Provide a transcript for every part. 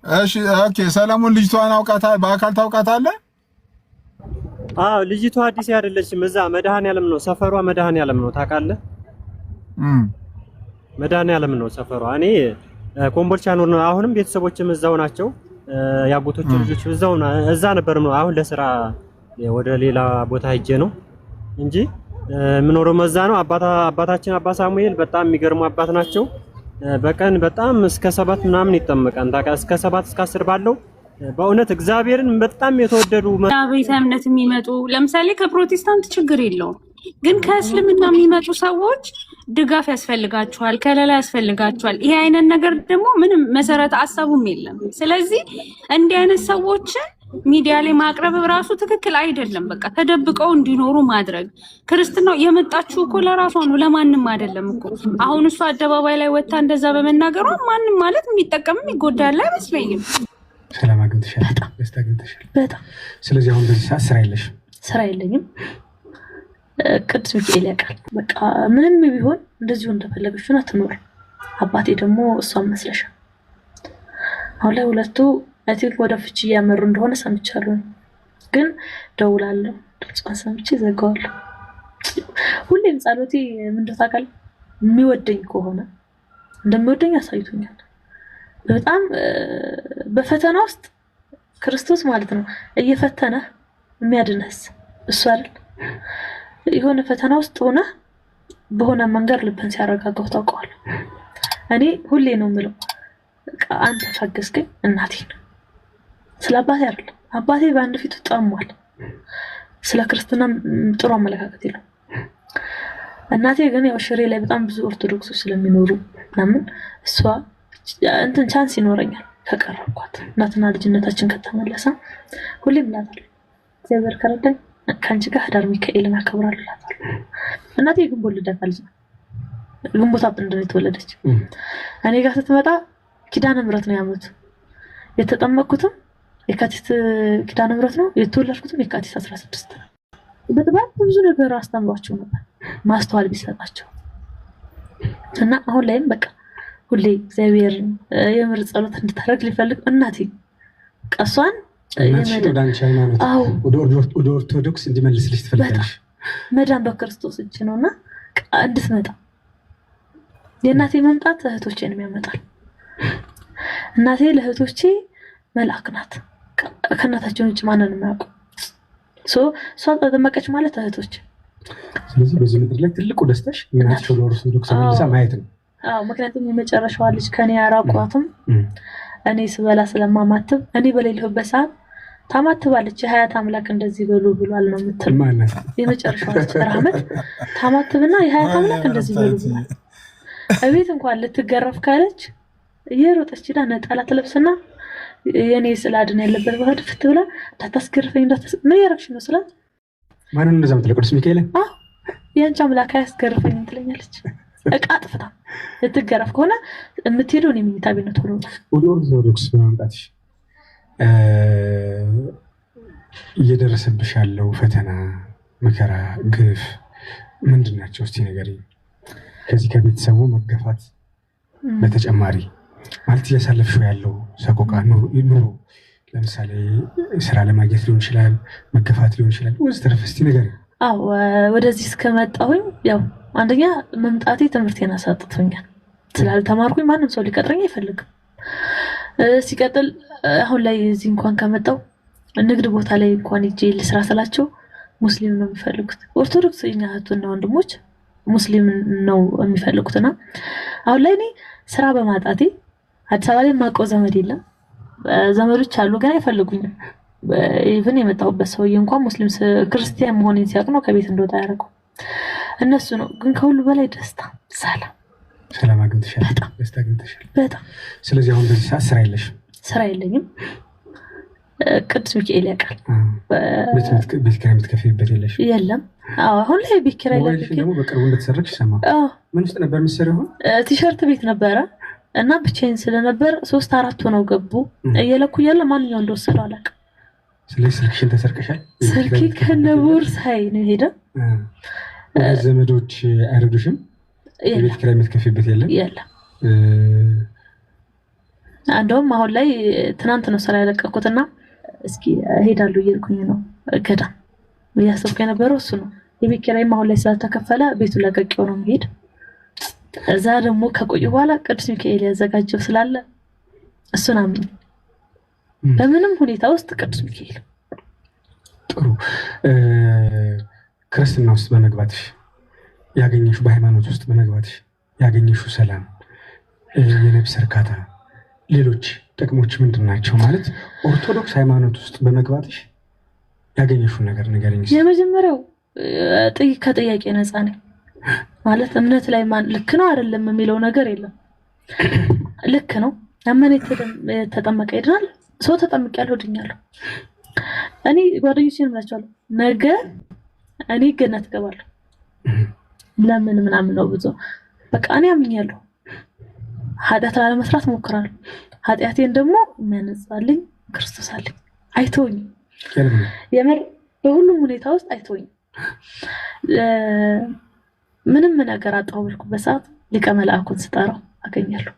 እሺ ኦኬ። ሰለሞን ልጅቷን አውቃታል? በአካል ታውቃታለህ? አዎ ልጅቷ አዲስ አይደለችም። እዛ መድኃኔዓለም ነው ሰፈሯ። መድኃኔዓለም ነው ታውቃለህ? መድኃኔዓለም ነው ሰፈሯ። እኔ ኮምቦልቻ ነው። አሁንም ቤተሰቦችም እዛው ናቸው። ያጎቶች ልጆች እዛ ነበር ነው። አሁን ለስራ ወደ ሌላ ቦታ ሄጄ ነው እንጂ የምኖረው መዛ ነው። አባታችን አባ ሳሙኤል በጣም የሚገርሙ አባት ናቸው። በቀን በጣም እስከ 7 ምናምን ይጠመቃል። እስከ 7 እስከ 10 ባለው በእውነት እግዚአብሔርን በጣም የተወደዱ ቤተ እምነት የሚመጡ ለምሳሌ ከፕሮቴስታንት ችግር የለውም፣ ግን ከእስልምና የሚመጡ ሰዎች ድጋፍ ያስፈልጋቸዋል፣ ከለላ ያስፈልጋቸዋል። ይሄ አይነት ነገር ደግሞ ምንም መሰረተ ሀሳቡም የለም። ስለዚህ እንዲህ አይነት ሰዎችን ሚዲያ ላይ ማቅረብ ራሱ ትክክል አይደለም። በቃ ተደብቀው እንዲኖሩ ማድረግ። ክርስትናው የመጣችው እኮ ለራሷ ነው፣ ለማንም አይደለም እኮ። አሁን እሱ አደባባይ ላይ ወጣ እንደዛ በመናገሯ ማንም ማለት የሚጠቀምም ይጎዳል አይመስለኝም። ሰላም አግኝተሻል? ደስታ አግኝተሻል? በጣም። ስለዚህ አሁን በዚህ ሰዓት ስራ የለሽም? ስራ የለኝም። ቅዱስ ሚካኤል ያውቃል። በቃ ምንም ቢሆን እንደዚሁ እንደፈለገች ሆና ትኖር። አባቴ ደግሞ እሷን መስለሻል። አሁን ላይ ሁለቱ አይ ቲንክ ወደ ፍቺ እያመሩ እንደሆነ ሰምቻለሁ። ግን ደውላለሁ፣ ድምጿን ሰምቼ ዘጋዋለሁ። ሁሌም ጸሎቴ ምንድነው ታውቃለህ? የሚወደኝ ከሆነ እንደሚወደኝ አሳይቶኛል። በጣም በፈተና ውስጥ ክርስቶስ ማለት ነው እየፈተነህ የሚያድነስ እሱ አይደል? የሆነ ፈተና ውስጥ ሆነ በሆነ መንገድ ልብን ሲያረጋጋው ታውቀዋለህ። እኔ ሁሌ ነው የምለው አንተ ፈገስከኝ እናቴ ነው። ስለ አባቴ አይደለም። አባቴ በአንድ ፊቱ ጠሟል። ስለ ክርስትና ጥሩ አመለካከት የለው። እናቴ ግን ያው ሽሬ ላይ በጣም ብዙ ኦርቶዶክሶች ስለሚኖሩ ምናምን እሷ እንትን ቻንስ ይኖረኛል ከቀረብኳት እናትና ልጅነታችን ከተመለሰ ሁሌም እላታለሁ እግዚአብሔር ከረዳኝ ከአንቺ ጋር ህዳር ሚካኤልን አከብራለሁ እላታለሁ። እናቴ ግንቦት ልደታ ልጅ ናት። ግንቦት እንደው የተወለደች እኔ ጋር ስትመጣ ኪዳነ ምሕረት ነው ያመቱ። የተጠመቅኩትም የካቲት ኪዳነ ምሕረት ነው፣ የተወለድኩትም የካቲት 16 ነው። በጣም ብዙ ነገር አስተምሯቸው ነበር ማስተዋል ቢሰጣቸው እና አሁን ላይም በቃ ሁሌ እግዚአብሔር የምር ጸሎት እንድታደርግ ሊፈልግ እናቴ ቀሷን ወደ አንቺ ሃይማኖት ወደ ኦርቶዶክስ እንዲመልስልሽ ትፈልጋለሽ። መዳን በክርስቶስ እጅ ነውና እንድትመጣ የእናቴ መምጣት እህቶቼንም ያመጣል። እናቴ ለእህቶቼ መልአክ ናት። ከእናታቸው ውጭ ማንንም አያውቁም። እሷ ተጠመቀች ማለት እህቶች። ስለዚህ በዚህ ምድር ላይ ትልቁ ደስታሽ የናቸው ለኦርቶዶክስ መልሳ ማየት ነው። አዎ፣ ምክንያቱም የመጨረሻዋ ልጅ ከኔ ያራቋትም እኔ ስበላ ስለማማትብ እኔ በሌለሁበት ሰዓት ታማትባለች። የሀያት አምላክ እንደዚህ በሉ ብሏል ነው የምትል። የመጨረሻዋ ልጅ ረህመት ታማትብና የሀያት አምላክ እንደዚህ በሉ ብሏል። እቤት እንኳን ልትገረፍ ካለች እየሮጠች ሄዳ ነጠላ ትለብስና የኔ ስላድን ያለበት ባህድ ፍት ብላ እንዳታስገርፈኝ ምን ያረግሽ ነው ስላት ማንን እንደዛ ምትለው? ቅዱስ ሚካኤል የአንቺ አምላክ አያስገርፈኝ ትለኛለች። እቃ ጥፍታ ልትገረፍ ከሆነ የምትሄደው እኔ መኝታ ቤት ነው ቶሎ ወደ ኦርቶዶክስ በመምጣትሽ እየደረሰብሽ ያለው ፈተና፣ መከራ፣ ግፍ ምንድን ናቸው? እስቲ ንገሪኝ። ከዚህ ከቤተሰቡ መገፋት በተጨማሪ ማለት እያሳለፍሽው ያለው ሰቆቃ ኑሮ ለምሳሌ ስራ ለማግኘት ሊሆን ይችላል፣ መገፋት ሊሆን ይችላል። ወዘተረፈ እስቲ ንገሪኝ። አዎ ወደዚህ እስከመጣሁኝ ያው አንደኛ መምጣቴ ትምህርቴን አሳጥቶኛል። ስላልተማርኩኝ ማንም ሰው ሊቀጥረኝ አይፈልግም። ሲቀጥል አሁን ላይ እዚህ እንኳን ከመጣሁ ንግድ ቦታ ላይ እንኳን ሂጄ ልስራ ስላቸው ሙስሊም ነው የሚፈልጉት። ኦርቶዶክስ እኛ እህትና ወንድሞች ሙስሊም ነው የሚፈልጉትና አሁን ላይ እኔ ስራ በማጣቴ አዲስ አበባ ላይ የማውቀው ዘመድ የለም። ዘመዶች አሉ ግን አይፈልጉኝም። ኢቭን የመጣሁበት ሰውዬ እንኳን ሙስሊም ክርስቲያን መሆኔን ሲያውቅ ነው ከቤት እንደወጣ ያደረገው። እነሱ ነው። ግን ከሁሉ በላይ ደስታ፣ ሰላም አግኝተሻል? ደስታ አግኝተሻል? በጣም። ስለዚህ አሁን በዚህ ሰዓት ስራ የለሽም? ስራ የለኝም። ቅዱስ ሚካኤል ያውቃል። ቤት ኪራይ የምትከፍይበት የለሽም? የለም። አሁን ላይ ቤት ኪራይ ደግሞ በቅርቡ እንደተሰረች ሰማሁ። ምን ውስጥ ነበር የምትሰሪው? ቲሸርት ቤት ነበረ እና ብቻዬን ስለነበር 3-4 ሆነው ገቡ። እየለኩ እያለ ማንኛው እንደወሰደው አላውቅም። ስለዚህ ስልክሽን ተሰርቀሻል? ስልኬ ከነ ቦርሳዬ ነው የሄደው። ዘመዶች አይረዱሽም? የቤት ኪራይ የምትከፍይበት የለም? የለም። እንደውም አሁን ላይ ትናንት ነው ስራ ያለቀኩትና እስኪ እሄዳለሁ እያልኩኝ ነው ገዳም እያሰብኩ የነበረው እሱ ነው። የቤት ኪራይም አሁን ላይ ስላልተከፈለ ቤቱን ለቀቄው ነው የምሄድ። እዛ ደግሞ ከቆየ በኋላ ቅዱስ ሚካኤል ያዘጋጀው ስላለ እሱን አምኜ በምንም ሁኔታ ውስጥ ቅዱስ ሚካኤል። ጥሩ ክርስትና ውስጥ በመግባትሽ ያገኘሽው በሃይማኖት ውስጥ በመግባትሽ ያገኘሽው ሰላም፣ የነፍስ እርካታ፣ ሌሎች ጥቅሞች ምንድን ናቸው? ማለት ኦርቶዶክስ ሃይማኖት ውስጥ በመግባትሽ ያገኘሽው ነገር ንገረኝ። የመጀመሪያው ከጥያቄ ነፃ ነኝ ማለት እምነት ላይ ማን ልክ ነው አይደለም የሚለው ነገር የለም። ልክ ነው ያመነ የተጠመቀ ይድናል። ሰው ተጠምቅ ያለው ድኛለሁ። እኔ ጓደኞቼን እምላቸዋለሁ ነገ እኔ ገነት እገባለሁ ለምን ምናምን ነው ብዙ በቃ እኔ አምኛለሁ። ኃጢአት ላለመስራት ሞክራለሁ። ኃጢአቴን ደግሞ የሚያነጻልኝ ክርስቶስ አለኝ። አይተውኝም። የምር በሁሉም ሁኔታ ውስጥ አይተውኝም። ምንም ነገር አጣሁ ብልኩበት ሰዓት ሊቀ መላእክቱን ስጠራው አገኛለሁ።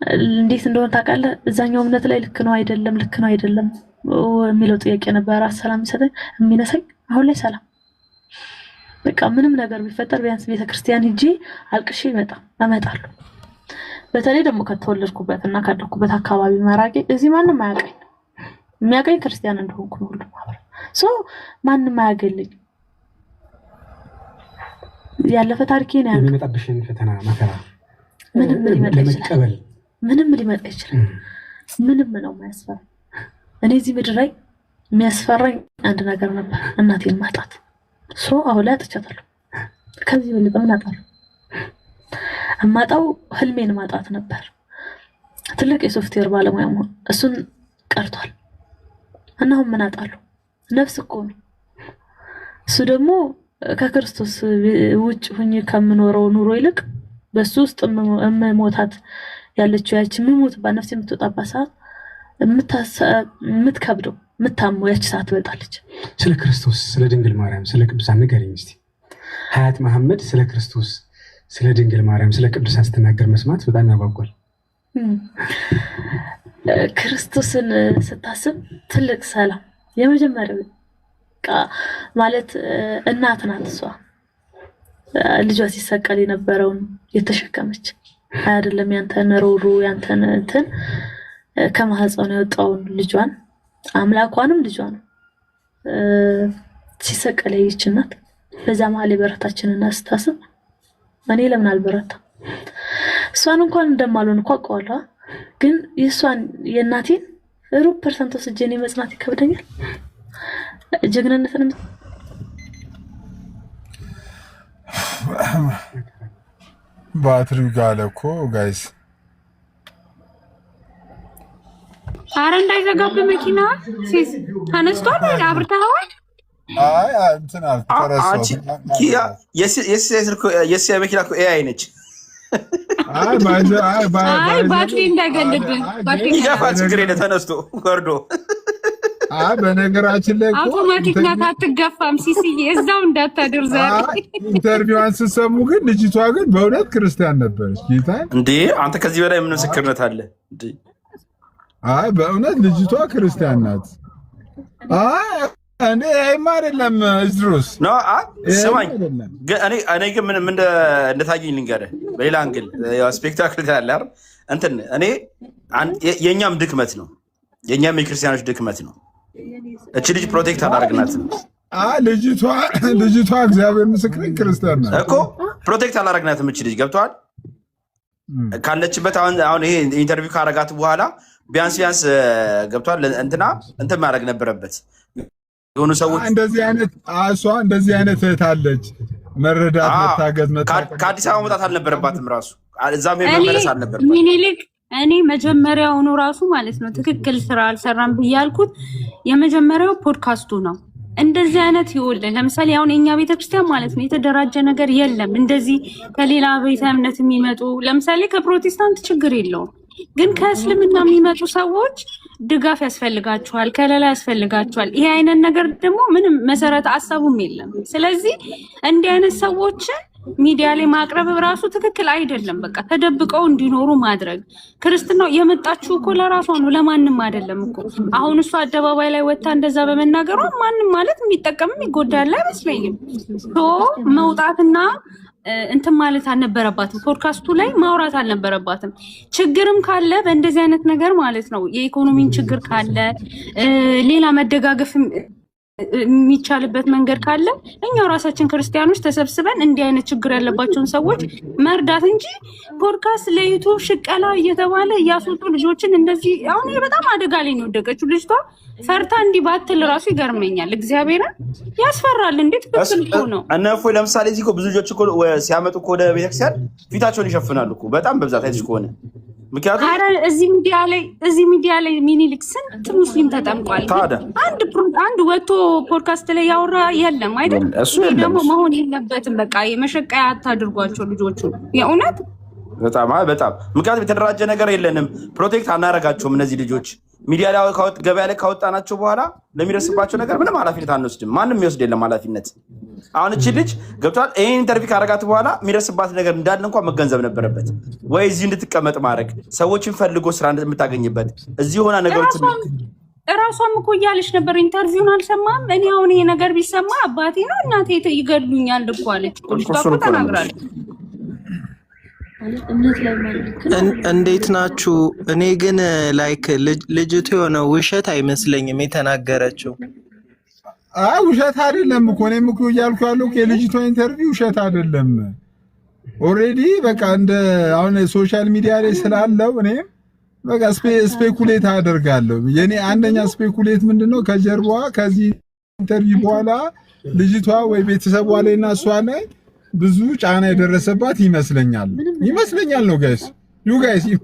እንዴት እንደሆነ ታውቃለህ? እዛኛው እምነት ላይ ልክ ነው አይደለም ልክ ነው አይደለም የሚለው ጥያቄ ነበር ሰላም የሚነሳኝ። አሁን ላይ ሰላም በቃ ምንም ነገር ቢፈጠር ቢያንስ ቤተክርስቲያን ሂጂ አልቅሼ እመጣለሁ። በተለይ ደግሞ ከተወለድኩበትና ካደኩበት አካባቢ መራቄ እዚህ ማንም አያውቀኝ። የሚያውቀኝ ክርስቲያን እንደሆንኩ ነው ሁሉ ማለት ማንም አያገልኝ። ያለፈ ታሪኬን ያውቃል። የሚመጣብሽን ፈተና መከራ ምንም ሊመጣ ይችላል። ምንም ነው የማያስፈራ። እኔ እዚህ ምድር ላይ የሚያስፈራኝ አንድ ነገር ነበር፣ እናቴን ማጣት። አሁን ላይ አጥቻታለሁ። ከዚህ በለጠ ምን አጣለሁ? እማጣው ህልሜን ማጣት ነበር። ትልቅ የሶፍትዌር ባለሙያ መሆን እሱን ቀርቷል። እና አሁን ምን አጣለሁ? ነፍስ እኮ ነው። እሱ ደግሞ ከክርስቶስ ውጭ ሆኜ ከምኖረው ኑሮ ይልቅ በሱ ውስጥ እመሞታት ያለችው ያቺ ምሞትባት ነፍስ የምትወጣባት ሰዓት የምትከብደው የምታመው ያቺ ሰዓት ትበልጣለች። ስለ ክርስቶስ፣ ስለ ድንግል ማርያም፣ ስለ ቅዱሳን ንገሪኝ እስቲ። ሀያት መሐመድ ስለ ክርስቶስ፣ ስለ ድንግል ማርያም፣ ስለ ቅዱሳን ስትናገር መስማት በጣም ያጓጓል። ክርስቶስን ስታስብ ትልቅ ሰላም የመጀመሪያው ማለት እናት ናት። እሷ ልጇ ሲሰቀል የነበረውን የተሸከመች አይደለም ያንተን ሮሮ ያንተን እንትን ከማህፀኑ ያወጣውን ልጇን አምላኳንም ልጇን ሲሰቀል ያየች እናት። በዛ መሀል የበረታችንን አስታስብ እኔ ለምን አልበረታ? እሷን እንኳን እንደማልሆን እኮ አውቀዋለሁ። ግን የእሷን የእናቴን 0% ወስጄ እኔ መጽናት ይከብደኛል። ጀግንነትን ባትሪው ጋር እኮ ጋይስ አረ እንዳይዘጋብህ መኪና ሲስ ተነስቷል። አብርተኸዋል? አይ እንትን አልተረሳው። የስ መኪና እኮ ኤአይ ነች። አይ ባትሪ እንዳይገልብህ ይገፋ ችግር የለ ተነስቶ ወርዶ። በነገራችን ላይ አውቶማቲክ ናት አትገፋም። ሲሲዬ እዛው እንዳታደር ዛሬ ኢንተርቪዋን ስትሰሙ ግን ልጅቷ ግን በእውነት ክርስቲያን ነበረች። ጌታ እንዴ አንተ ከዚህ በላይ ምን ምስክርነት አለ እንዴ? በእውነት ልጅቷ ክርስቲያን ናት። እኔ አይደለም እዝሩስ ነው ስማኝ። እኔ ግን ምን እንደታየኝ ልንገርህ። በሌላ አንግል ስፔክታክል ካለ አይደል እንትን እኔ የኛም ድክመት ነው የኛም የክርስቲያኖች ድክመት ነው። እቺ ልጅ ፕሮቴክት አላረግናትም። ልጅቷ እግዚአብሔር ምስክር ክርስቲያን ናት እኮ ፕሮቴክት አላረግናትም። እቺ ልጅ ገብቷል ካለችበት አሁን ይሄ ኢንተርቪው ካረጋት በኋላ ቢያንስ ገብቷል እንትን ማድረግ ነበረበት። የሆኑ ሰዎች እንደዚህ አይነት እህት አለች። መረዳት፣ መታገዝ፣ ከአዲስ አበባ መውጣት አልነበረባትም። ራሱ እዛም መመለስ አልነበረባትም። ሚኒሊክ እኔ መጀመሪያውኑ ራሱ ማለት ነው ትክክል ስራ አልሰራም ብያልኩት የመጀመሪያው ፖድካስቱ ነው። እንደዚህ አይነት ይወልደ ለምሳሌ አሁን የኛ ቤተክርስቲያን ማለት ነው የተደራጀ ነገር የለም። እንደዚህ ከሌላ ቤተ እምነት የሚመጡ ለምሳሌ ከፕሮቴስታንት ችግር የለውም፣ ግን ከእስልምና የሚመጡ ሰዎች ድጋፍ ያስፈልጋቸዋል፣ ከለላ ያስፈልጋቸዋል። ይሄ አይነት ነገር ደግሞ ምንም መሰረት ሀሳቡም የለም። ስለዚህ እንዲህ አይነት ሰዎችን ሚዲያ ላይ ማቅረብ ራሱ ትክክል አይደለም። በቃ ተደብቀው እንዲኖሩ ማድረግ። ክርስትናው የመጣችው እኮ ለራሷ ነው፣ ለማንም አይደለም እኮ። አሁን እሱ አደባባይ ላይ ወጣ እንደዛ በመናገሯ ማንም ማለት የሚጠቀምም ይጎዳል አይመስለኝም። መውጣትና እንትን ማለት አልነበረባትም። ፖድካስቱ ላይ ማውራት አልነበረባትም። ችግርም ካለ በእንደዚህ አይነት ነገር ማለት ነው የኢኮኖሚን ችግር ካለ ሌላ መደጋገፍ የሚቻልበት መንገድ ካለ እኛው ራሳችን ክርስቲያኖች ተሰብስበን እንዲህ አይነት ችግር ያለባቸውን ሰዎች መርዳት እንጂ ፖድካስት ለዩቲዩብ ሽቀላ እየተባለ እያስወጡ ልጆችን እንደዚህ አሁን በጣም አደጋ ላይ ነው የወደቀችው ልጅቷ። ፈርታ እንዲህ ባትል ራሱ ይገርመኛል። እግዚአብሔርን ያስፈራል። እንዴት ትክክል ነው። እነ እፎይ ለምሳሌ እዚህ እኮ ብዙ ልጆች እኮ ሲያመጡ እኮ ወደ ቤተክርስቲያን ፊታቸውን ይሸፍናሉ እኮ በጣም በብዛት አይተሽ ከሆነ ምክንያቱም አረ እዚህ ሚዲያ ላይ ሚኒሊክ ስንት ሙስሊም ተጠምቋል። አንድ ወጥቶ ፖድካስት ላይ ያወራ የለም አይደል? እሱ ደግሞ መሆን የለበትም። በቃ የመሸቀያ አታድርጓቸው ልጆቹ። የእውነት በጣም ምክንያቱም የተደራጀ ነገር የለንም። ፕሮቴክት አናረጋቸውም። እነዚህ ልጆች ሚዲያ ላይ ገበያ ላይ ካወጣናቸው በኋላ ለሚደርስባቸው ነገር ምንም ኃላፊነት አንወስድም። ማንም የሚወስድ የለም ኃላፊነት። አሁን እቺ ልጅ ገብቷል። ይሄን ኢንተርቪው ካረጋት በኋላ የሚደርስባት ነገር እንዳለ እንኳን መገንዘብ ነበረበት ወይ እዚህ እንድትቀመጥ ማድረግ፣ ሰዎችን ፈልጎ ስራ እንድታገኝበት እዚህ ሆና ነገሮች እራሷም እኮ እያለች ነበር። ኢንተርቪውን አልሰማም። እኔ አሁን ይሄ ነገር ቢሰማ አባቴ ነው እናቴ ይገሉኛል እኮ አለች። ልጅቷ እኮ ተናግራለች። እንዴት ናችሁ? እኔ ግን ላይክ ልጅቱ የሆነ ውሸት አይመስለኝም የተናገረችው። ውሸት አይደለም እኮ እኔም እኮ እያልኩ ያለው የልጅቷ ኢንተርቪው ውሸት አይደለም። ኦልሬዲ በቃ እንደ አሁን ሶሻል ሚዲያ ላይ ስላለው እኔም በቃ ስፔኩሌት አደርጋለሁ። የኔ አንደኛ ስፔኩሌት ምንድነው ከጀርባዋ ከዚህ ኢንተርቪው በኋላ ልጅቷ ወይ ቤተሰቧ ላይና እሷ ላይ ብዙ ጫና የደረሰባት ይመስለኛል ነው ጋይስ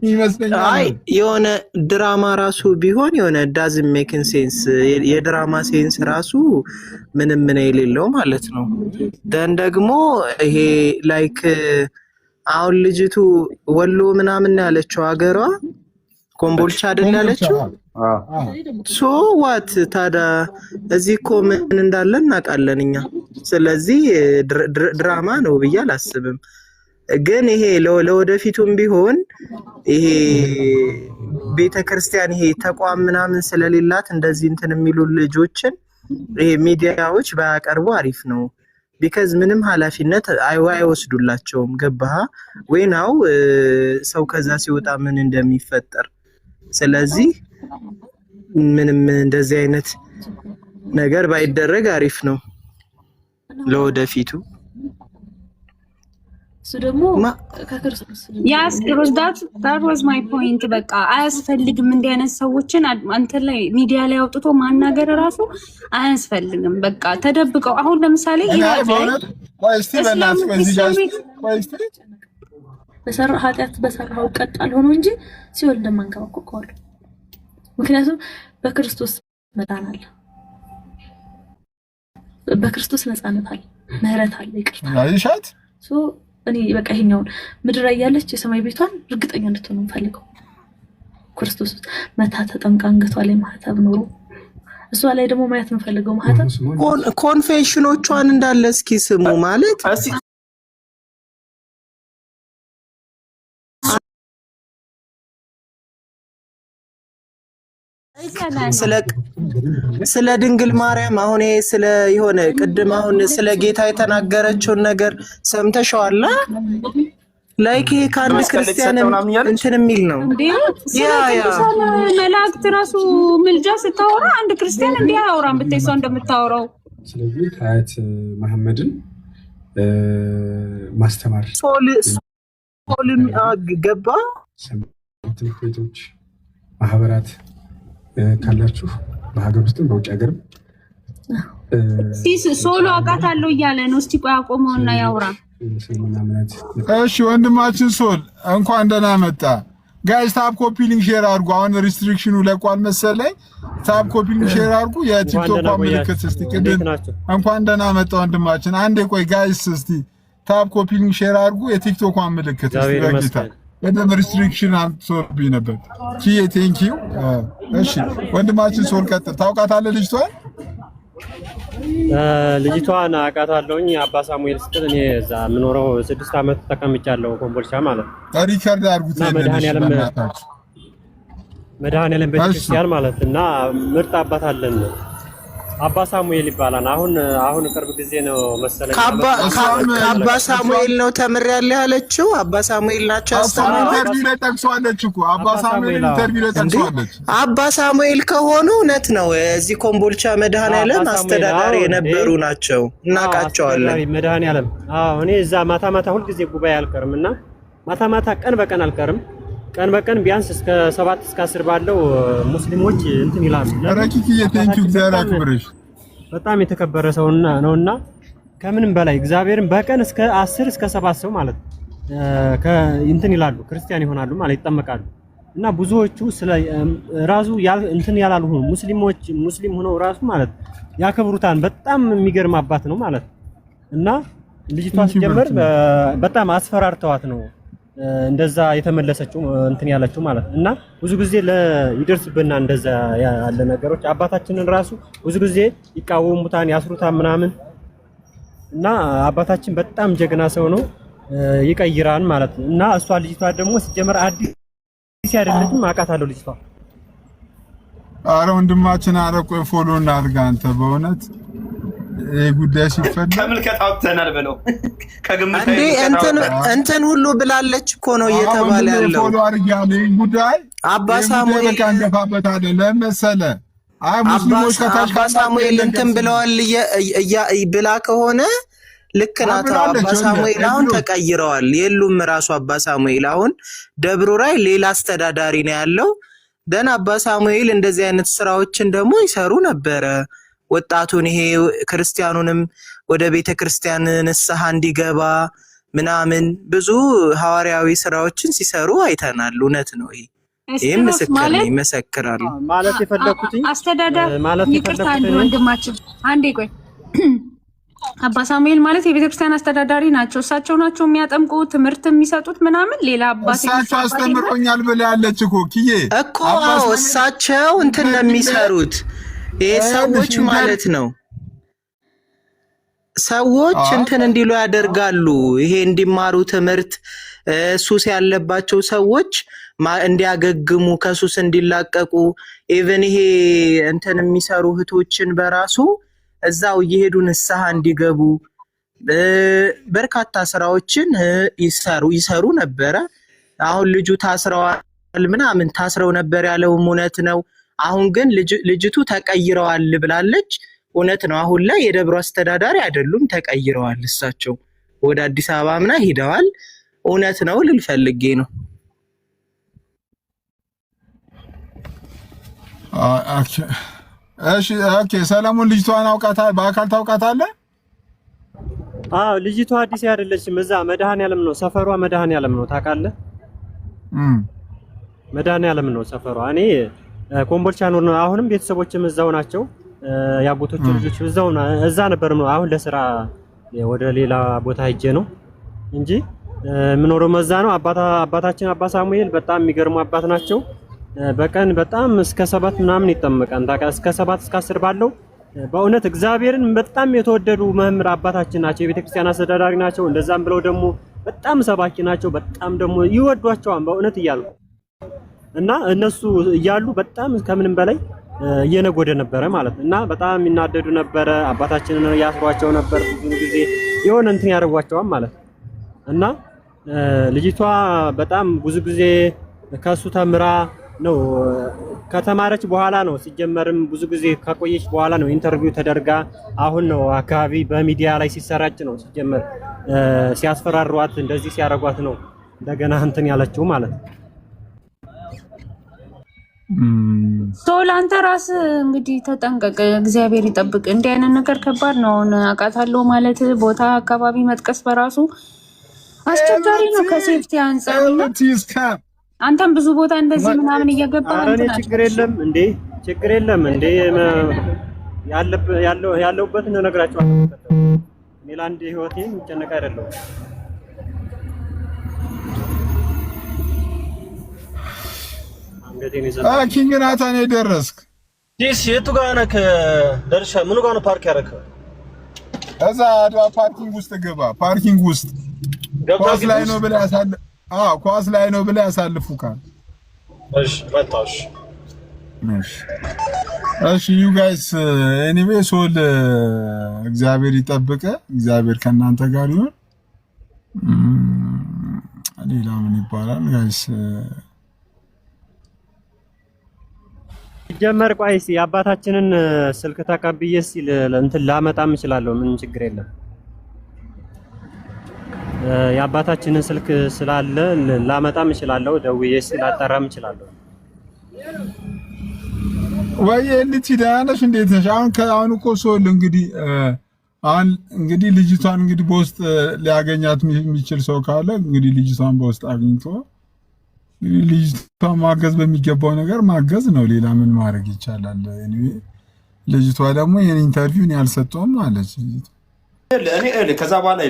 ይመስለኛል። አይ የሆነ ድራማ ራሱ ቢሆን የሆነ ዳዝንት ሜክ ሴንስ የድራማ ሴንስ ራሱ ምንም የሌለው ማለት ነው። ደን ደግሞ ይሄ ላይክ አሁን ልጅቱ ወሎ ምናምን ያለችው ሀገሯ ኮምቦልቻ አይደል ያለችው? ሶ ዋት ታዲያ እዚህ እኮ ምን እንዳለ እናውቃለን እኛ። ስለዚህ ድራማ ነው ብዬ አላስብም። ግን ይሄ ለወደፊቱም ቢሆን ይሄ ቤተክርስቲያን ይሄ ተቋም ምናምን ስለሌላት እንደዚህ እንትን የሚሉ ልጆችን ይሄ ሚዲያዎች ባያቀርቡ አሪፍ ነው። ቢካዝ ምንም ኃላፊነት አይወስዱላቸውም። ገባህ ወይ? ናው ሰው ከዛ ሲወጣ ምን እንደሚፈጠር። ስለዚህ ምንም እንደዚህ አይነት ነገር ባይደረግ አሪፍ ነው ለወደፊቱ። እሱ ደግሞ ከክርስቶስ that was my point። በቃ አያስፈልግም እንዲህ አይነት ሰዎችን አንተ ላይ ሚዲያ ላይ አውጥቶ ማናገር ራሱ አያስፈልግም። በቃ ተደብቀው አሁን ለምሳሌ ኃጢአት በሰራው ቀጣል ሆኖ እንጂ ሲወል እንደማንከባከው። ምክንያቱም በክርስቶስ መዳን አለ፣ በክርስቶስ ነፃነት አለ፣ ምህረት አለ፣ ይቅርታ አይሻት እኔ በቃ ይሄኛውን ምድር ላይ ያለች የሰማይ ቤቷን እርግጠኛ እንድትሆን እንፈልገው። ክርስቶስ መታ ተጠምቃ አንገቷ ላይ ማህተብ ኖሮ እሷ ላይ ደግሞ ማየት እንፈልገው ማህተብ ኮንፌሽኖቿን እንዳለ እስኪ ስሙ ማለት ስለ ድንግል ማርያም አሁን ስለ የሆነ ቅድም አሁን ስለ ጌታ የተናገረችውን ነገር ሰምተሽዋል? ላይክ ከአንድ ክርስቲያን እንትን የሚል ነው። መላእክት ራሱ ምልጃ ስታወራ አንድ ክርስቲያን እንዲህ አያወራም ብታይ እሷ እንደምታወራው። ስለዚህ ሀያት መሐመድን ማስተማር ሶልም ገባ። ትምህርት ቤቶች ማህበራት ካላችሁ በሀገር ውስጥም በውጭ ሀገርም ሶሎ አውቃታለሁ እያለ ነው። እስቲ ቆይ አቆመውና ያውራ። እሺ ወንድማችን ሶል እንኳን ደህና መጣ። ጋይስ ታፕ ኮፒ ሊንክ ሼር አድርጉ። አሁን ሪስትሪክሽኑ ለቋል መሰለኝ። ታፕ ኮፒ ሊንክ ሼር አድርጉ። የቲክቶክ ምልክት እስቲ ቅድም እንኳን ደህና መጣ ወንድማችን። አንዴ ቆይ ጋይስ እስቲ ታፕ ኮፒ ሊንክ ሼር አድርጉ። የቲክቶክ ምልክት እስቲ በጌታ በደም ሪስትሪክሽን አንሶብኝ ነበር። ኪዬ ቴንክ ዩ። እሺ ወንድማችን ሶል ቀጥል። ታውቃታለህ ልጅቷን? ልጅቷን አውቃታለሁኝ። አባ ሳሙኤል ስትል እኔ እዛ የምኖረው 6 ዓመት ተቀምጫለሁ ኮምቦልቻ ማለት ነው። ሪከርድ አድርጉት መድኃኔዓለም ቤተክርስቲያን ማለት እና ምርጥ አባት አለን። አባ ሳሙኤል ይባላል። አሁን ቅርብ ጊዜ ነው መሰለኝ ከአባ ሳሙኤል ነው ተምሬያለሁ ያለችው። አባ ሳሙኤል ናቸው ያስተማሩት። ኢንተርቪው ላይ ጠቅሷለች እኮ አባ ሳሙኤል ኢንተርቪው ላይ ጠቅሷለች። አባ ሳሙኤል ከሆኑ እውነት ነው። እዚህ ኮምቦልቻ መድኃኔዓለም አስተዳዳሪ የነበሩ ናቸው፣ እናውቃቸዋለን። መድኃኔዓለም እኔ እዛ ማታ ሁልጊዜ ጉባኤ አልቀርም እና ማታ ቀን በቀን አልቀርም። ቀን በቀን ቢያንስ እስከ 7 እስከ 10 ባለው ሙስሊሞች እንትን ይላሉ። ረኪኪ ቴንኪው እግዚአብሔር አክብርሽ። በጣም የተከበረ ሰው ነውና ከምንም በላይ እግዚአብሔርን በቀን እስከ 10 እስከ 7 ሰው ማለት እንትን ይላሉ፣ ክርስቲያን ይሆናሉ ማለት ይጠመቃሉ። እና ብዙዎቹ ስለ ራሱ እንትን ያላሉ ሙስሊም ሆነው ራሱ ማለት ያከብሩታል። በጣም የሚገርም አባት ነው ማለት እና ልጅቷ ሲጀመር በጣም አስፈራርተዋት ነው እንደዛ የተመለሰችው እንትን ያለችው ማለት እና ብዙ ጊዜ ይደርስብና እንደዛ ያለ ነገሮች አባታችንን ራሱ ብዙ ጊዜ ይቃወሙታን ያስሩታን ምናምን እና አባታችን በጣም ጀግና ሰው ነው፣ ይቀይራን ማለት ነው። እና እሷ ልጅቷ ደግሞ ሲጀመር አዲስ አይደለችም፣ አውቃታለሁ ልጅቷ። አረ ወንድማችን አረቆ ፎሎ እናድርግ አንተ በእውነት ጉዳይ ሲፈጠር ከምልከት አውጥተናል ብለው ከግምት እንትን ሁሉ ብላለች እኮ ነው እየተባለ ያለው። ፎሎ አድርጊያለሁ ጉዳይ አባ ሳሙኤል ካንገፋበት አይደለም መሰለ። ሙስሊሞች ከታች አባ ሳሙኤል እንትን ብለዋል ብላ ከሆነ ልክ ናት። አባ ሳሙኤል አሁን ተቀይረዋል፣ የሉም። ራሱ አባ ሳሙኤል አሁን ደብሩ ላይ ሌላ አስተዳዳሪ ነው ያለው። ደን አባ ሳሙኤል እንደዚህ አይነት ስራዎችን ደግሞ ይሰሩ ነበረ። ወጣቱን ይሄ ክርስቲያኑንም ወደ ቤተክርስቲያን ንስሐ እንዲገባ ምናምን ብዙ ብዙ ስራዎችን ሲሰሩ አይተናል። እውነት ነው። ይሄም ምስክር ነው፣ ይመሰክራሉ። ማለት የፈለኩትኝ አስተዳዳሪ ይቅርታል ወንድማችን አንዴ ቆይ። አባ ሳሙኤል ማለት የቤተክርስቲያን አስተዳዳሪ ናቸው። እሳቸው ናቸው የሚያጠምቁ ትምህርት የሚሰጡት ምናምን። ሌላ አባት እሳቸው አስተምሮኛል ብላ ያለች እኮ ኪዬ እኮ እሳቸው እንትን ነው የሚሰሩት። ይሄ ሰዎች ማለት ነው ሰዎች እንትን እንዲሉ ያደርጋሉ። ይሄ እንዲማሩ ትምህርት ሱስ ያለባቸው ሰዎች እንዲያገግሙ ከሱስ እንዲላቀቁ ኢቭን ይሄ እንትን የሚሰሩ እህቶችን በራሱ እዛው እየሄዱ ንስሐ እንዲገቡ በርካታ ስራዎችን ይሰሩ ነበረ። አሁን ልጁ ታስረዋል ምናምን ታስረው ነበር ያለውም እውነት ነው። አሁን ግን ልጅቱ ተቀይረዋል ብላለች። እውነት ነው። አሁን ላይ የደብሩ አስተዳዳሪ አይደሉም፣ ተቀይረዋል። እሳቸው ወደ አዲስ አበባ ምና ሄደዋል። እውነት ነው ልል ፈልጌ ነው። እሺ ኦኬ። ሰለሞን ልጅቷን በአካል ታውቃታለህ? ልጅቷ አዲስ አይደለችም። እዛ መድኃኔዓለም ነው ሰፈሯ፣ መድኃኔዓለም ነው ታውቃለህ? መድኃኔዓለም ነው ሰፈሯ። እኔ ኮምቦልቻ ነው። አሁንም ቤተሰቦችም እዛው ናቸው። ያጎቶች ልጆች እዛ ነበር ነው። አሁን ለስራ ወደ ሌላ ቦታ ሄጄ ነው እንጂ ምኖረው መዛ ነው። አባታችን አባ ሳሙኤል በጣም የሚገርሙ አባት ናቸው። በቀን በጣም እስከ 7 ምናምን ይጠመቃል። እስከ 7 እስከ 10 ባለው በእውነት እግዚአብሔርን በጣም የተወደዱ መምህር አባታችን ናቸው። የቤተክርስቲያን አስተዳዳሪ ናቸው። እንደዛም ብለው ደግሞ በጣም ሰባኪ ናቸው። በጣም ደግሞ ይወዷቸዋል በእውነት እያሉ እና እነሱ እያሉ በጣም ከምንም በላይ እየነጎደ ነበረ ማለት እና በጣም የሚናደዱ ነበረ። አባታችንን ያስሯቸው ነበር ብዙ ጊዜ የሆነ እንትን ያደርጓቸዋል ማለት እና ልጅቷ በጣም ብዙ ጊዜ ከሱ ተምራ ነው ከተማረች በኋላ ነው ሲጀመርም ብዙ ጊዜ ከቆየች በኋላ ነው ኢንተርቪው ተደርጋ አሁን ነው አካባቢ በሚዲያ ላይ ሲሰራጭ ነው ሲጀመር ሲያስፈራሯት እንደዚህ ሲያረጓት ነው እንደገና እንትን ያለችው ማለት ነው። አንተ ራስህ እንግዲህ ተጠንቀቅ፣ እግዚአብሔር ይጠብቅ። እንዲህ አይነት ነገር ከባድ ነው። አውቃታለሁ ማለት ቦታ አካባቢ መጥቀስ በራሱ አስቸጋሪ ነው ከሴፍቲ አንፃር። አንተም ብዙ ቦታ እንደዚህ ምናምን እየገባ ችግር የለም እንዴ ያለውበትን እነግራቸዋለሁ። እኔ ለአንድ ህይወቴ የሚጨነቅ አይደለሁም። ኪንግ ናታን የደረስክ ዲስ የቱ ጋር ነህ? ደርሻ ምን ጋር ነው ፓርክ ያደረከው? እዛ አድዋ ፓርኪንግ ውስጥ ገባ። ፓርኪንግ ውስጥ ኳስ ላይ ነው ብለህ ያሳልፍ። ኳስ ላይ ነው ብለህ ያሳልፉካል። እሺ መጣሽ። እሺ ዩ ጋይስ ኤኒዌይ ሶል እግዚአብሔር ይጠብቀ። እግዚአብሔር ከእናንተ ጋር ይሁን። ሌላ ምን ይባላል ጋይስ? ጀመር ቆይስ የአባታችንን ስልክ ተቀብዬ ሲል እንትን ላመጣም እችላለሁ። ምን ችግር የለም። የአባታችንን ስልክ ስላለ ላመጣም እችላለሁ። ደውዬ ሲል አጣራም እችላለሁ። ወይ እንዴት ይዳነሽ? እንዴት ነሽ? አሁን እኮ ሶል እንግዲህ ልጅቷን እንግዲህ በውስጥ ሊያገኛት የሚችል ሰው ካለ እንግዲህ ልጅቷን በውስጥ አግኝቶ ልጅቷን ማገዝ በሚገባው ነገር ማገዝ ነው። ሌላ ምን ማድረግ ይቻላል? ልጅቷ ደግሞ የኔ ኢንተርቪውን ያልሰጠውም አለች። እኔ ከዛ በኋላ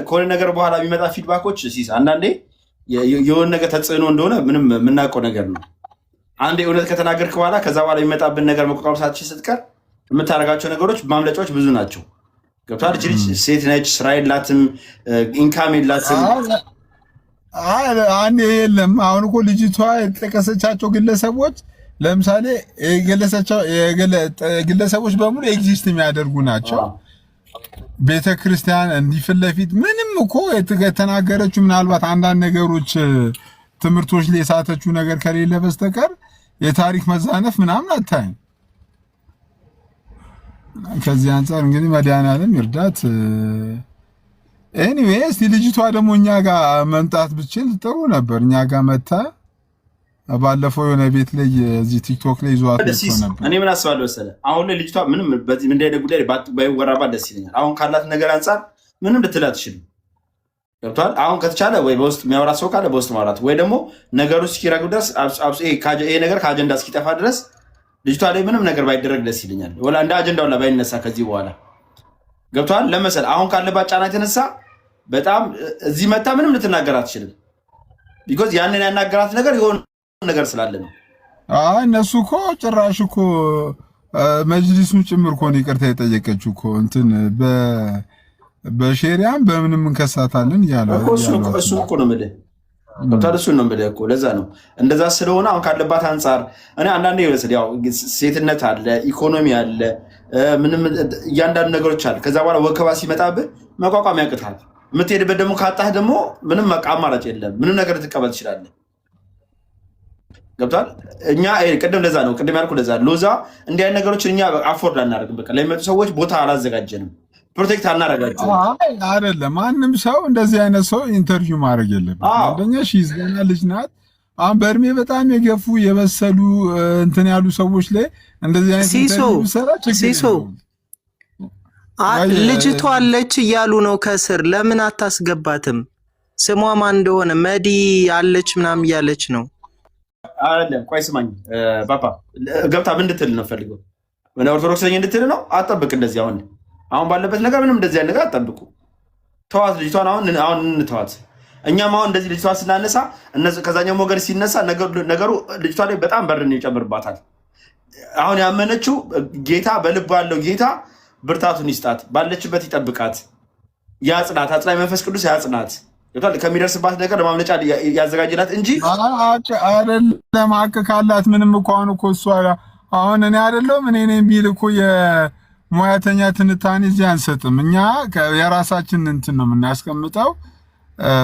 ከሆነ ነገር በኋላ የሚመጣ ፊድባኮች ሲስ አንዳንዴ የሆነ ነገር ተጽዕኖ እንደሆነ ምንም የምናውቀው ነገር ነው። አንዴ እውነት ከተናገርክ በኋላ ከዛ በኋላ የሚመጣብን ነገር መቋቋም ሳትችል ስትቀር የምታደርጋቸው ነገሮች ማምለጫዎች ብዙ ናቸው። ገብቶሃል? ልጅ ሴት ነች፣ ስራ የላትም፣ ኢንካም የላትም። አንድ የለም። አሁን እኮ ልጅቷ የተጠቀሰቻቸው ግለሰቦች ለምሳሌ ግለሰቦች በሙሉ ኤግዚስት የሚያደርጉ ናቸው። ቤተክርስቲያን እንዲህ ለፊት ምንም እኮ የተናገረችው ምናልባት አንዳንድ ነገሮች ትምህርቶች ላይ የሳተችው ነገር ከሌለ በስተቀር የታሪክ መዛነፍ ምናምን አታይም። ከዚህ አንፃር እንግዲህ መድኃኒዓለም ይርዳት። ኤኒዌይ እስቲ ልጅቷ ደግሞ እኛ ጋር መምጣት ብችል ጥሩ ነበር። እኛ ጋር መታ ባለፈው የሆነ ቤት ላይ እዚህ ቲክቶክ ላይ ይዟት ነበር። እኔ ምን አስባለሁ መሰለህ፣ አሁን ላይ ልጅቷ ምንም በዚህ ምን እንዳይደ ጉዳይ ባይወራባት ደስ ይለኛል። አሁን ካላት ነገር አንፃር ምንም ልትል አትችልም። ገብቷል? አሁን ከተቻለ ወይ በውስጥ የሚያወራት ሰው ካለ በውስጥ ማውራት ወይ ደግሞ ነገሩ እስኪረግ ድረስ ይሄ ነገር ከአጀንዳ እስኪጠፋ ድረስ ልጅቷ ላይ ምንም ነገር ባይደረግ ደስ ይለኛል። ወላ እንደ አጀንዳው ላይ ባይነሳ ከዚህ በኋላ ገብቷል? ለመሰል አሁን ካለባት ጫና የተነሳ በጣም እዚህ መታ ምንም ልትናገር አትችልም። ቢኮዝ ያንን ያናገራት ነገር የሆነ ነገር ስላለ ነው። እነሱ እኮ ጭራሽ እኮ መጅሊሱን ጭምር እኮ ነው ይቅርታ የጠየቀችው እኮ እንትን በሼሪያም በምንም እንከሳታለን እያለ እሱ እኮ ነው የምልህ። ገብቷል? እሱን ነው የምልህ እኮ ለዛ ነው እንደዛ ስለሆነ አሁን ካለባት አንጻር እኔ አንዳንዴ ይመስል ያው ሴትነት አለ፣ ኢኮኖሚ አለ፣ ምንም እያንዳንዱ ነገሮች አለ። ከዛ በኋላ ወከባ ሲመጣብህ መቋቋም ያቅታል። የምትሄድበት ደግሞ ካጣህ ደግሞ ምንም አማራጭ የለም። ምንም ነገር ልትቀበል ትችላለህ። ገብቷል? እኛ ቅድም ለዛ ነው ቅድም ያልኩህ ለዛ ሎዛ እንዲህ አይነት ነገሮችን እኛ አፎርድ አናደርግም። በቃ ለሚመጡ ሰዎች ቦታ አላዘጋጀንም፣ ፕሮቴክት አናደርጋቸው አይደለም። ማንም ሰው እንደዚህ አይነት ሰው ኢንተርቪው ማድረግ የለብንም። አንደኛ ሺዝ ገና ልጅ ናት። አሁን በእድሜ በጣም የገፉ የበሰሉ እንትን ያሉ ሰዎች ላይ እንደዚህ አይነት ኢንተርቪው ሲሶ ልጅቷ አለች እያሉ ነው ከስር። ለምን አታስገባትም? ስሟ ማን እንደሆነ መዲ አለች ምናምን እያለች ነው። አይደለም ቆይ ስማኝ ፓፓ፣ ገብታ ምን እንድትል ነው ፈልገው? ኦርቶዶክስ ነኝ እንድትል ነው? አጠብቅ እንደዚህ አሁን ባለበት ነገር ምንም እንደዚህ አይነት ነገር አጠብቁ። ተዋት ልጅቷን፣ አሁን እንተዋት። እኛም አሁን እንደዚህ ልጅቷን ስናነሳ ከዛኛው ወገን ሲነሳ ነገሩ ልጅቷ ላይ በጣም በርን ይጨምርባታል። አሁን ያመነችው ጌታ በልብ ያለው ጌታ ብርታቱን ይስጣት፣ ባለችበት ይጠብቃት፣ ያጽናት። አጽናኝ መንፈስ ቅዱስ ያጽናት። ከሚደርስባት ነገር ለማምለጫ ያዘጋጅላት እንጂ አይደለም። ሀቅ ካላት ምንም እኮ አሁን እኮ እሷ አሁን እኔ አይደለም እኔ የሚል እኮ የሙያተኛ ትንታኔ እዚህ አንሰጥም። እኛ የራሳችን እንትን ነው የምናስቀምጠው።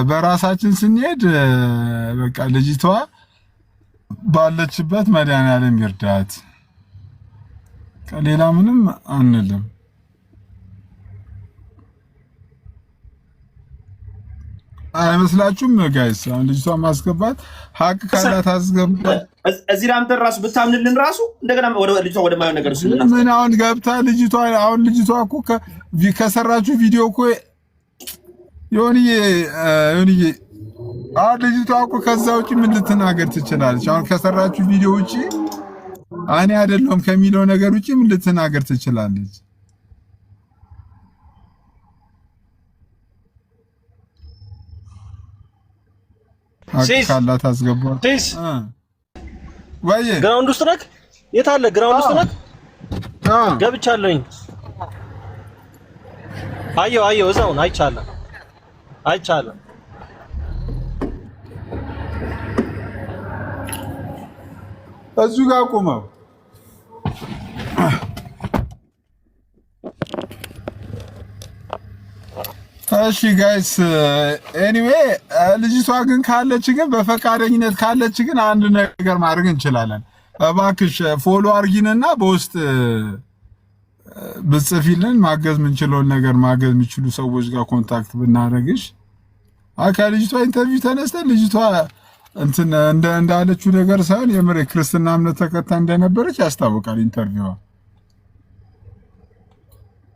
በራሳችን ስንሄድ በቃ ልጅቷ ባለችበት መድኃኒዓለም ይርዳት፣ ሌላ ምንም አንልም። አይመስላችሁም ጋይስ? አሁን ልጅቷን ማስገባት ሀቅ ካላት አስገባት። እዚህ ላንተ ራሱ ብታምንልን ራሱ እንደገና ልጅቷ ወደ ማየው ነገር ምን አሁን ገብታ ልጅቷ እኮ ከሰራችሁ ቪዲዮ እኮ ይሁንዬ አሁን ልጅቷ እኮ ከዛ ውጪ ምን ልትናገር ትችላለች? አሁን ከሰራችሁ ቪዲዮ ውጪ እኔ አይደለም ከሚለው ነገር ውጪ ምን ልትናገር ትችላለች? ካላት አስገባት። ወይ ግራውንድ ውስጥ ነህ? የት አለ ግራውንድ ውስጥ ነህ? ገብቻለሁኝ። አየሁ እዛው ነው አይቻለሁ። እዚሁ ጋር ቆመው። እሺ ጋይስ ኤኒዌይ ልጅቷ ግን ካለች ግን በፈቃደኝነት ካለች ግን አንድ ነገር ማድረግ እንችላለን። እባክሽ ፎሎ አርጊንና በውስጥ ብጽፊልን ማገዝ ምንችለውን ነገር ማገዝ የሚችሉ ሰዎች ጋር ኮንታክት ብናደርግሽ። ከልጅቷ ኢንተርቪው ተነስተን ልጅቷ እንትን እንዳለችው ነገር ሳይሆን የምር ክርስትና እምነት ተከታይ እንደነበረች ያስታውቃል ኢንተርቪዋ።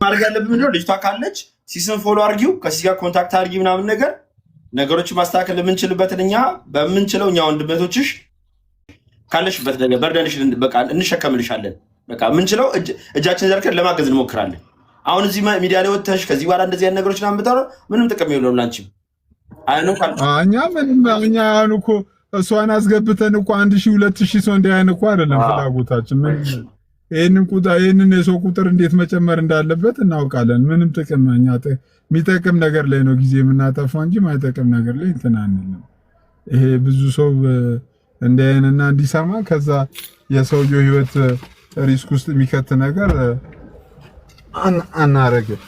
ማድረግ ያለብን ምንድነው? ልጅቷ ካለች ሲስን ፎሎ አርጊው፣ ከዚህ ጋር ኮንታክት አርጊ ምናምን ነገር ነገሮችን ማስተካከል የምንችልበትን እኛ በምንችለው እኛ ወንድመቶችሽ ካለሽበት ነገር በርደንሽ በቃ እንሸከምልሻለን። በቃ ምንችለው እጃችን ዘርከን ለማገዝ እንሞክራለን። አሁን እዚህ ሚዲያ ላይ ወጥተሽ ከዚህ በኋላ እንደዚህ አይነት ነገሮችን አምጣው ምንም ጥቅም የለውም ላንቺም። እኛ አሁን እኮ እሷን አስገብተን እኮ 1000 2000 ሰው እንዲያን እኮ አይደለም ፍላጎታችን። ይሄንን የሰው ቁጥር እንዴት መጨመር እንዳለበት እናውቃለን። ምንም ጥቅም እኛ የሚጠቅም ነገር ላይ ነው ጊዜ የምናጠፋው እንጂ ማይጠቅም ነገር ላይ እንትን አንልም። ይሄ ብዙ ሰው እንዲያንና እንዲሰማ ከዛ የሰውየው ህይወት ሪስክ ውስጥ የሚከት ነገር አናረግም።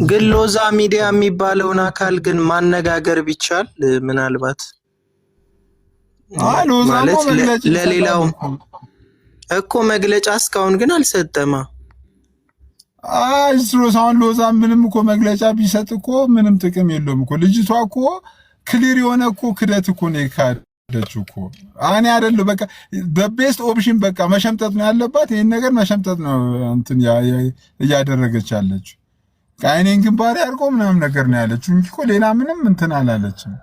ግን ሎዛ ሚዲያ የሚባለውን አካል ግን ማነጋገር ቢቻል ምናልባት ማለት ለሌላው እኮ መግለጫ እስካሁን ግን አልሰጠማ። ሎዛን ምንም እኮ መግለጫ ቢሰጥ እኮ ምንም ጥቅም የለውም እኮ። ልጅቷ እኮ ክሊር የሆነ እኮ ክደት እኮ ነው የካደችው እኮ። እኔ አይደለም በቃ በቤስት ኦፕሽን በቃ መሸምጠጥ ነው ያለባት። ይሄን ነገር መሸምጠጥ ነው እንትን እያደረገች ያለችው። አይኔን ግንባሬ አድርጎ ምናምን ነገር ነው ያለችው እንጂ እኮ ሌላ ምንም እንትን አላለችም።